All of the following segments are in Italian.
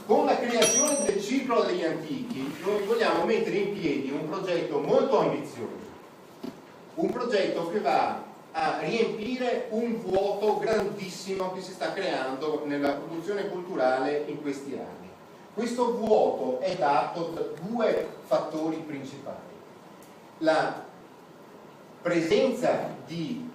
Con la creazione del Circolo degli Antichi noi vogliamo mettere in piedi un progetto molto ambizioso, un progetto che va a riempire un vuoto grandissimo che si sta creando nella produzione culturale in questi anni. Questo vuoto è dato da due fattori principali: la presenza di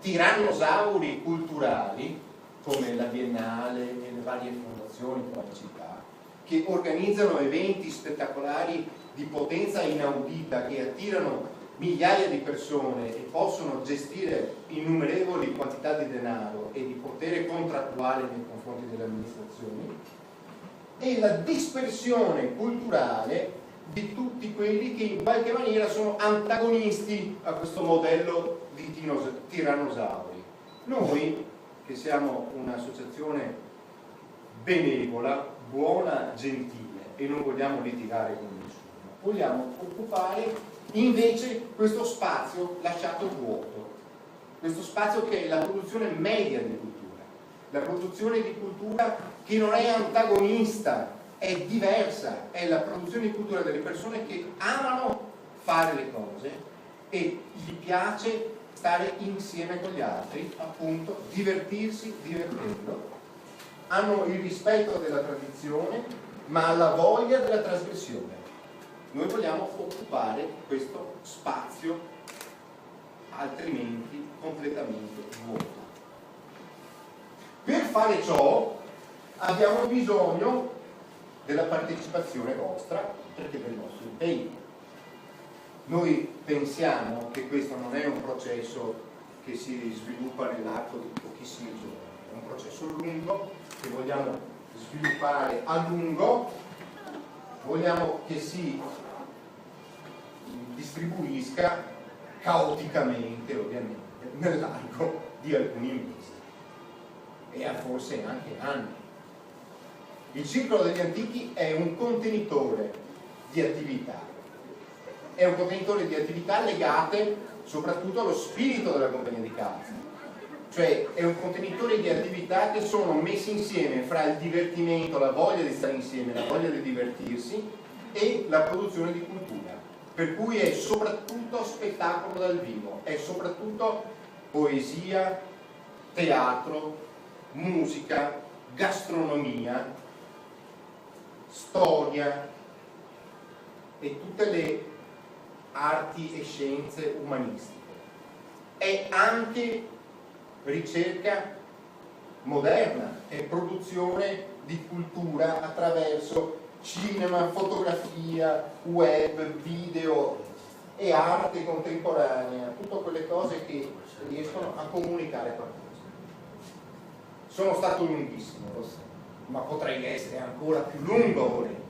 tirannosauri culturali come la Biennale e le varie fondazioni tra le città, che organizzano eventi spettacolari di potenza inaudita che attirano migliaia di persone e possono gestire innumerevoli quantità di denaro e di potere contrattuale nei confronti delle amministrazioni, e la dispersione culturale di tutti quelli che in qualche maniera sono antagonisti a questo modello di tirannosauri. Noi, che siamo un'associazione benevola, buona, gentile e non vogliamo litigare con nessuno, vogliamo occupare invece questo spazio lasciato vuoto, questo spazio che è la produzione media di cultura, la produzione di cultura che non è antagonista, è diversa, è la produzione di cultura delle persone che amano fare le cose e gli piace stare insieme con gli altri, appunto, divertirsi divertendo, hanno il rispetto della tradizione ma la voglia della trasgressione. Noi vogliamo occupare questo spazio altrimenti completamente vuoto. Per fare ciò abbiamo bisogno della partecipazione vostra, perché del nostro impegno. Noi pensiamo che questo non è un processo che si sviluppa nell'arco di pochissimi giorni, è un processo lungo che vogliamo sviluppare a lungo, vogliamo che si distribuisca caoticamente, ovviamente, nell'arco di alcuni mesi e forse anche anni. Il Circolo degli Antichi è un contenitore di attività, è un contenitore di attività legate soprattutto allo spirito della compagnia di calcio, cioè è un contenitore di attività che sono messe insieme fra il divertimento, la voglia di stare insieme, la voglia di divertirsi e la produzione di cultura, per cui è soprattutto spettacolo dal vivo, è soprattutto poesia, teatro, musica, gastronomia, storia e tutte le arti e scienze umanistiche. È anche ricerca moderna, è produzione di cultura attraverso cinema, fotografia, web, video e arte contemporanea, tutte quelle cose che riescono a comunicare qualcosa. Sono stato lunghissimo, lo so, ma potrei essere ancora più lungo volendo.